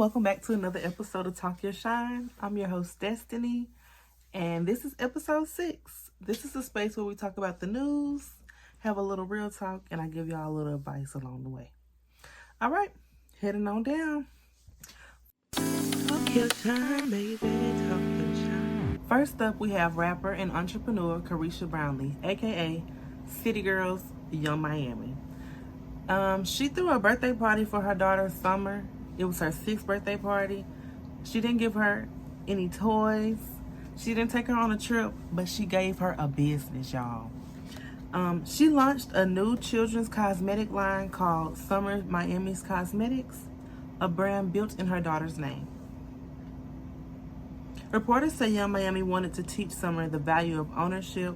Welcome back to another episode of Talk Your Shine. I'm your host, Destiny, and this is episode 6. This is a space where we talk about the news, have a little real talk, and I give y'all a little advice along the way. All right, heading on down. Talk your shine, baby, talk your shine. First up, we have rapper and entrepreneur Carisha Brownlee, aka City Girls Young Miami. She threw a birthday party for her daughter Summer. It was her 6th birthday party. She didn't give her any toys. She didn't take her on a trip, but she gave her a business, y'all. She launched a new children's cosmetic line called Summer Miami's Cosmetics, a brand built in her daughter's name. Reporters say Young Miami wanted to teach Summer the value of ownership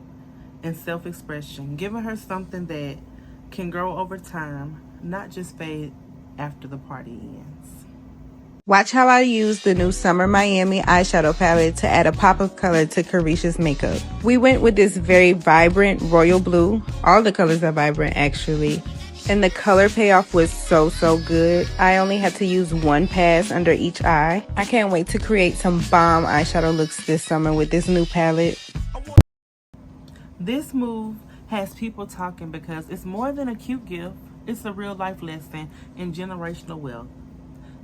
and self-expression, giving her something that can grow over time, not just fade after the party ends. Watch how I use the new Summer Miami eyeshadow palette to add a pop of color to Carisha's makeup. We went with this very vibrant royal blue. All the colors are vibrant actually. And the color payoff was so good. I only had to use one pass under each eye. I can't wait to create some bomb eyeshadow looks this summer with this new palette. This move has people talking because it's more than a cute gift. It's a real life lesson in generational wealth.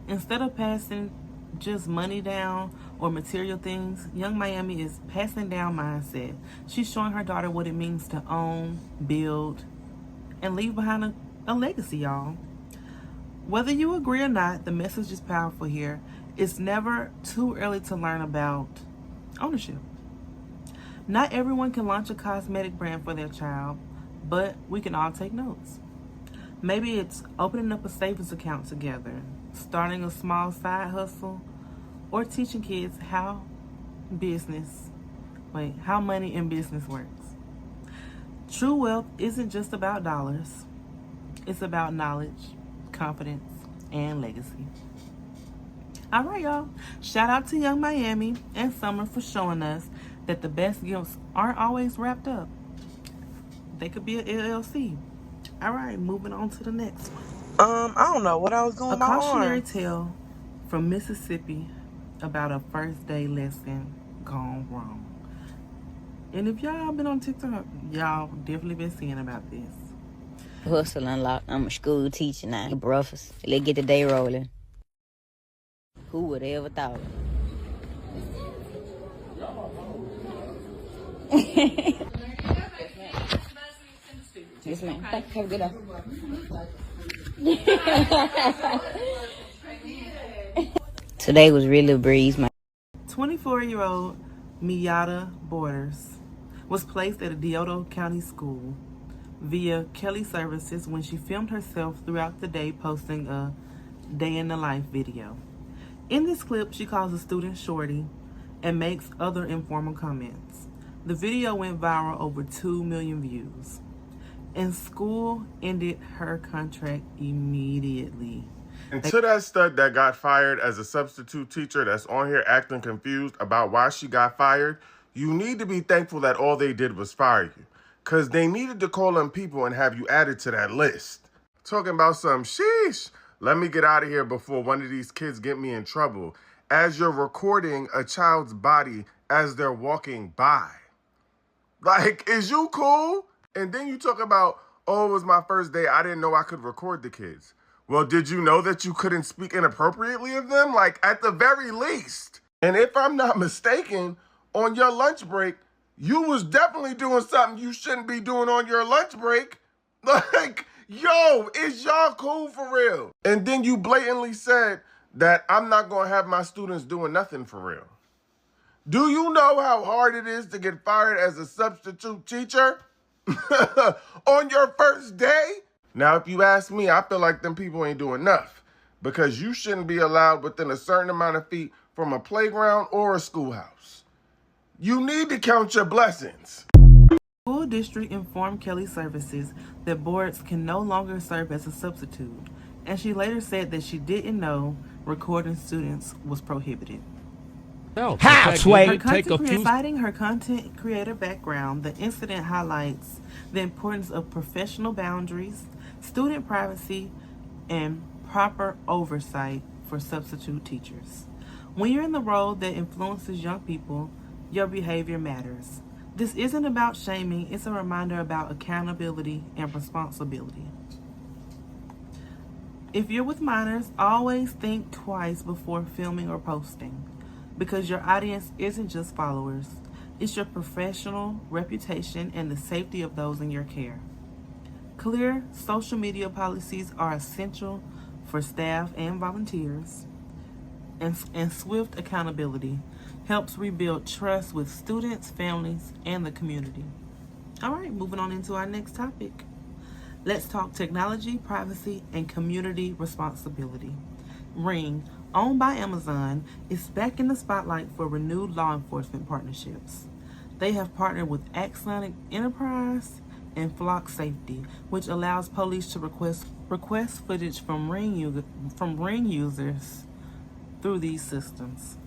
Instead of passing just money down or material things, Young Miami is passing down mindset. She's showing her daughter what it means to own, build, and leave behind a legacy, y'all. Whether you agree or not, the message is powerful here. It's never too early to learn about ownership. Not everyone can launch a cosmetic brand for their child, but we can all take notes. Maybe it's opening up a savings account together, starting a small side hustle, or teaching kids how money in business works. True wealth isn't just about dollars. It's about knowledge, confidence, and legacy. All right, y'all. Shout out to Young Miami and Summer for showing us that the best gifts aren't always wrapped up. They could be an LLC. All right, moving on to the next one. I don't know what I was doing. A cautionary tale from Mississippi about a first day lesson gone wrong. And if y'all been on TikTok, y'all definitely been seeing about this. Hustle unlocked. I'm a school teacher now. Breakfast. Let's get the day rolling. Who would have ever thought? Yes, ma'am. Thank you. Have a good day. Today was really a breeze, man. 24-year-old Miata Borders was placed at a Deodo County school via Kelly Services when she filmed herself throughout the day posting a day in the life video. In this clip, she calls a student shorty and makes other informal comments. The video went viral, over 2 million views. And school ended her contract immediately. And to that stud that got fired as a substitute teacher that's on here acting confused about why she got fired, you need to be thankful that all they did was fire you. Because they needed to call them people and have you added to that list. Talking about some sheesh. Let me get out of here before one of these kids get me in trouble. As you're recording a child's body as they're walking by. Like, is you cool? And then you talk about, oh, it was my first day. I didn't know I could record the kids. Well, did you know that you couldn't speak inappropriately of them? Like, at the very least. And if I'm not mistaken, on your lunch break, you was definitely doing something you shouldn't be doing on your lunch break. Like, yo, is y'all cool for real? And then you blatantly said that I'm not going to have my students doing nothing for real. Do you know how hard it is to get fired as a substitute teacher? On your first day? Now, if you ask me, I feel like them people ain't doing enough because you shouldn't be allowed within a certain amount of feet from a playground or a schoolhouse. You need to count your blessings. School district informed Kelly Services that boards can no longer serve as a substitute, and she later said that she didn't know recording students was prohibited. Citing her content creator background, the incident highlights the importance of professional boundaries, student privacy, and proper oversight for substitute teachers. When you're in the role that influences young people, your behavior matters. This isn't about shaming, it's a reminder about accountability and responsibility. If you're with minors, always think twice before filming or posting, because your audience isn't just followers, it's your professional reputation and the safety of those in your care. Clear social media policies are essential for staff and volunteers, and swift accountability helps rebuild trust with students, families, and the community. All right, moving on into our next topic. Let's talk technology, privacy, and community responsibility. Ring, owned by Amazon, is back in the spotlight for renewed law enforcement partnerships. They have partnered with Axonic Enterprise and Flock Safety, which allows police to request footage from Ring users through these systems.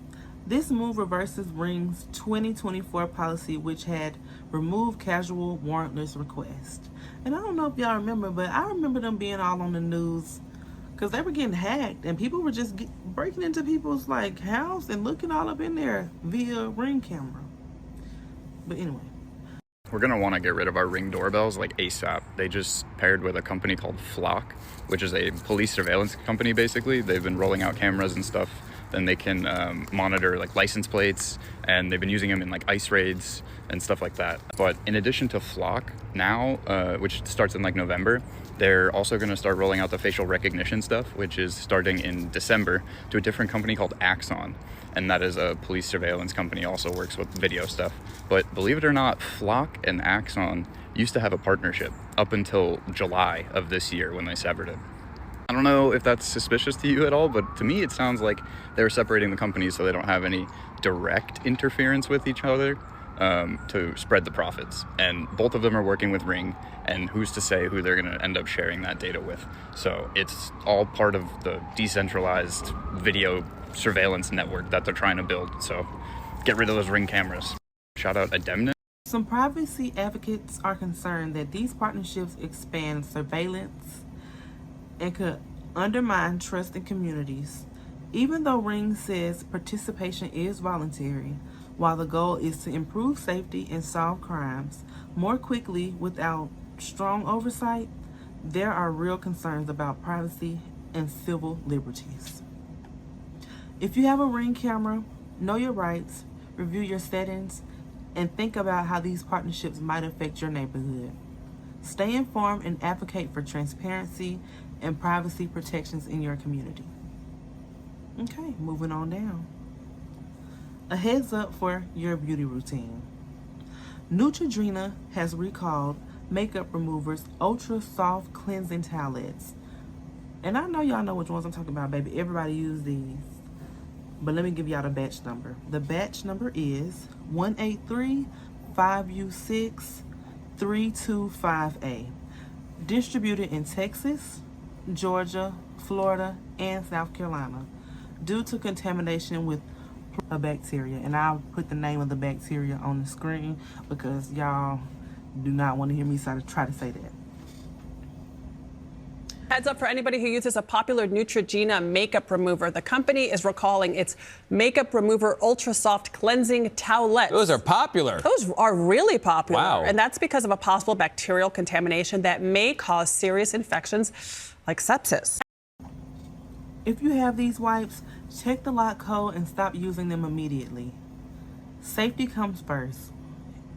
This move reverses Ring's 2024 policy, which had removed casual warrantless requests. And I don't know if y'all remember, but I remember them being all on the news because they were getting hacked and people were just breaking into people's house and looking all up in there via Ring camera. But anyway. We're going to want to get rid of our Ring doorbells ASAP. They just paired with a company called Flock, which is a police surveillance company basically. They've been rolling out cameras and stuff. Then they can monitor license plates, and they've been using them in ICE raids and stuff like that. But in addition to Flock, now, which starts in November, they're also going to start rolling out the facial recognition stuff, which is starting in December, to a different company called Axon. And that is a police surveillance company, also works with video stuff. But believe it or not, Flock and Axon used to have a partnership up until July of this year when they severed it. I don't know if that's suspicious to you at all, but to me it sounds like they're separating the companies so they don't have any direct interference with each other to spread the profits. And both of them are working with Ring, and who's to say who they're going to end up sharing that data with. So it's all part of the decentralized video surveillance network that they're trying to build. So get rid of those Ring cameras. Shout out Ademna. Some privacy advocates are concerned that these partnerships expand surveillance and could undermine trust in communities. Even though Ring says participation is voluntary, while the goal is to improve safety and solve crimes more quickly without strong oversight, there are real concerns about privacy and civil liberties. If you have a Ring camera, know your rights, review your settings, and think about how these partnerships might affect your neighborhood. Stay informed and advocate for transparency and privacy protections in your community. Okay, moving on down. A heads up for your beauty routine. Neutrogena has recalled makeup removers Ultra Soft Cleansing Towelettes. And I know y'all know which ones I'm talking about, baby. Everybody use these. But let me give y'all the batch number. The batch number is 183-5U6-325A. Distributed in Texas, Georgia, Florida, and South Carolina due to contamination with a bacteria. And I'll put the name of the bacteria on the screen because y'all do not want to hear me try to say that. Heads up for anybody who uses a popular Neutrogena makeup remover. The company is recalling its makeup remover Ultra Soft Cleansing Towelettes. Those are popular. Those are really popular. Wow. And that's because of a possible bacterial contamination that may cause serious infections like sepsis. If you have these wipes, check the lot code and stop using them immediately. Safety comes first,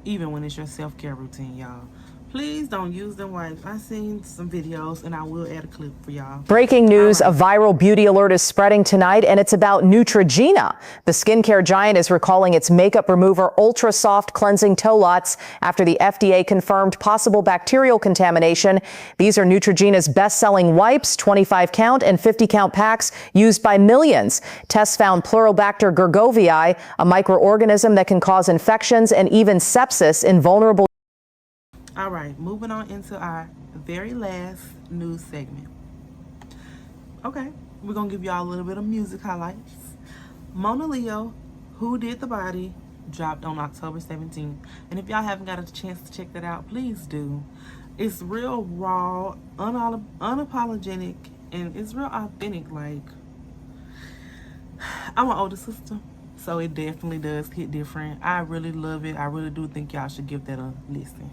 even when it's your self-care routine, y'all. Please don't use them wipes. I've seen some videos and I will add a clip for y'all. Breaking news, a viral beauty alert is spreading tonight, and it's about Neutrogena. The skincare giant is recalling its makeup remover Ultra Soft Cleansing Towelettes after the FDA confirmed possible bacterial contamination. These are Neutrogena's best-selling wipes, 25 count and 50 count packs used by millions. Tests found Pluribacter gergovii, a microorganism that can cause infections and even sepsis in vulnerable. All right, moving on into our very last news segment. Okay, we're going to give y'all a little bit of music highlights. Mona Leo, Who Did the Body, dropped on October 17th. And if y'all haven't got a chance to check that out, please do. It's real raw, unapologetic, and it's real authentic. I'm an older sister, so it definitely does hit different. I really love it. I really do think y'all should give that a listen.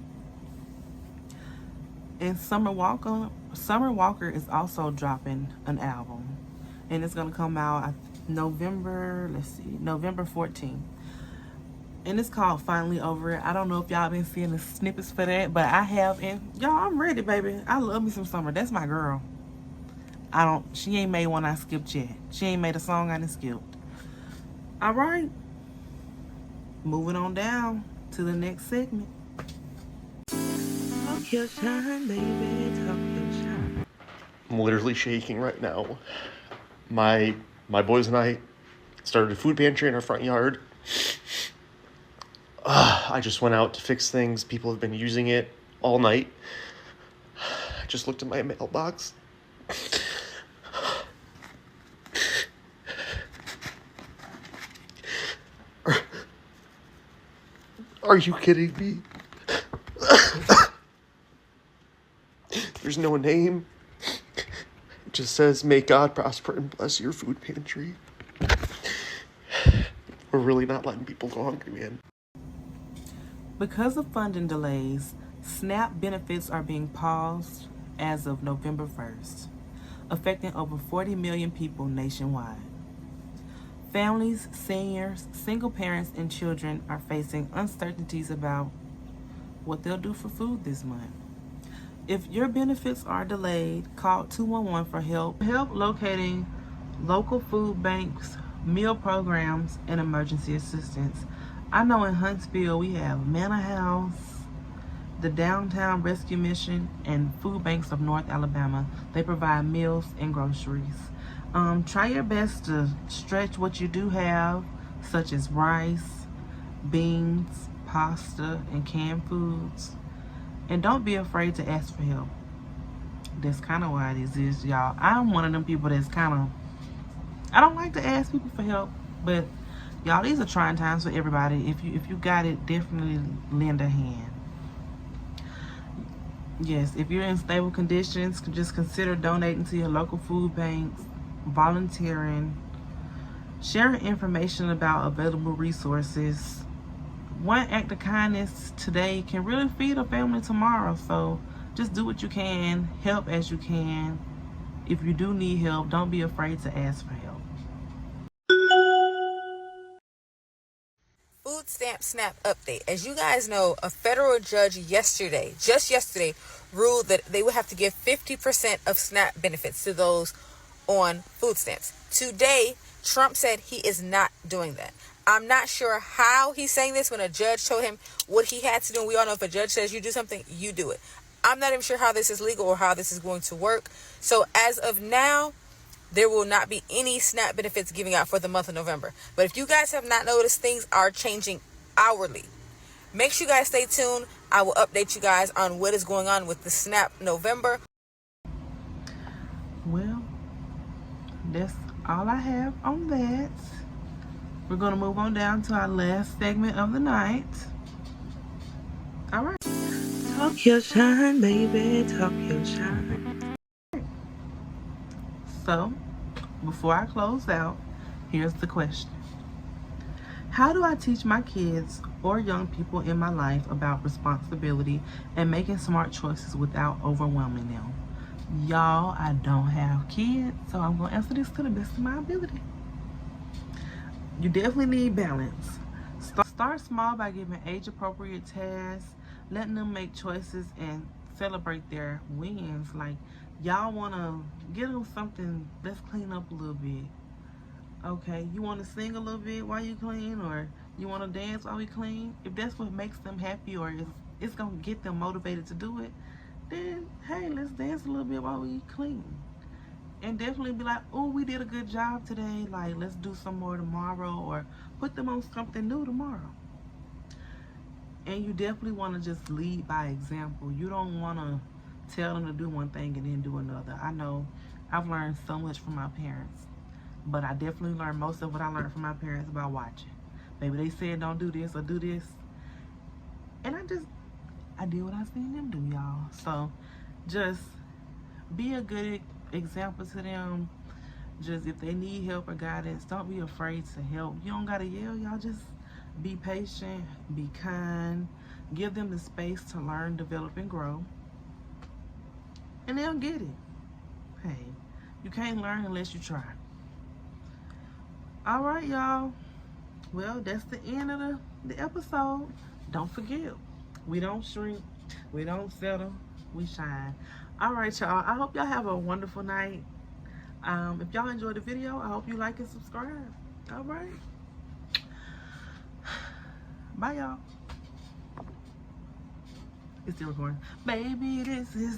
And Summer Walker is also dropping an album, and it's gonna come out November 14th. And it's called Finally Over It. I don't know if y'all been seeing the snippets for that, but I have, and y'all, I'm ready, baby. I love me some Summer. That's my girl. She ain't made one I skipped yet. She ain't made a song I done skipped. All right. Moving on down to the next segment. Talk your shine, baby. Talk your shine. I'm literally shaking right now. My boys and I started a food pantry in our front yard. I just went out to fix things. People have been using it all night. I just looked at my mailbox. Are you kidding me? There's no name. It just says, may God prosper and bless your food pantry. We're really not letting people go hungry, man. Because of funding delays, SNAP benefits are being paused as of November 1st, affecting over 40 million people nationwide. Families, seniors, single parents, and children are facing uncertainties about what they'll do for food this month. If your benefits are delayed, call 211 for help. Help locating local food banks, meal programs, and emergency assistance. I know in Huntsville we have Manor House, the Downtown Rescue Mission, and Food Banks of North Alabama. They provide meals and groceries. Try your best to stretch what you do have, such as rice, beans, pasta, and canned foods. And don't be afraid to ask for help. That's kind of why this is, y'all. I'm one of them people that's I don't like to ask people for help, but y'all, these are trying times for everybody. If you got it, definitely lend a hand. Yes, if you're in stable conditions, just consider donating to your local food banks, volunteering, sharing information about available resources. One act of kindness today can really feed a family tomorrow. So just do what you can, help as you can. If you do need help, don't be afraid to ask for help. Food stamp SNAP update. As you guys know, a federal judge just yesterday, ruled that they would have to give 50% of SNAP benefits to those on food stamps. Today, Trump said he is not doing that. I'm not sure how he's saying this when a judge told him what he had to do. And we all know if a judge says you do something, you do it. I'm not even sure how this is legal or how this is going to work. So as of now, there will not be any SNAP benefits giving out for the month of November. But if you guys have not noticed, things are changing hourly. Make sure you guys stay tuned. I will update you guys on what is going on with the SNAP November. Well, that's all I have on that. We're going to move on down to our last segment of the night. All right. Talk your shine, baby. Talk your shine. So, before I close out, here's the question. How do I teach my kids or young people in my life about responsibility and making smart choices without overwhelming them? Y'all, I don't have kids, so I'm going to answer this to the best of my ability. You definitely need balance. Start small by giving age-appropriate tasks, letting them make choices, and celebrate their wins. Like, y'all want to get them something, let's clean up a little bit. Okay, you want to sing a little bit while you clean, or you want to dance while we clean? If that's what makes them happy, or if it's going to get them motivated to do it, then, hey, let's dance a little bit while we clean. And definitely be like, oh, we did a good job today. Like, let's do some more tomorrow, or put them on something new tomorrow. And you definitely want to just lead by example. You don't want to tell them to do one thing and then do another. I know I've learned so much from my parents, but I definitely learned most of what I learned from my parents about watching. Maybe they said don't do this or do this, and I did what I seen them do, y'all. So just be a good example to them. Just if they need help or guidance, don't be afraid to help. You don't gotta yell, y'all. Just be patient, be kind, give them the space to learn, develop, and grow, and they'll get it. Hey, you can't learn unless you try. All right, y'all. Well, that's the end of the episode. Don't forget, we don't shrink, we don't settle, we shine. All right, y'all. I hope y'all have a wonderful night. If y'all enjoyed the video, I hope you like and subscribe. All right. Bye, y'all. It's still recording. Baby, this is...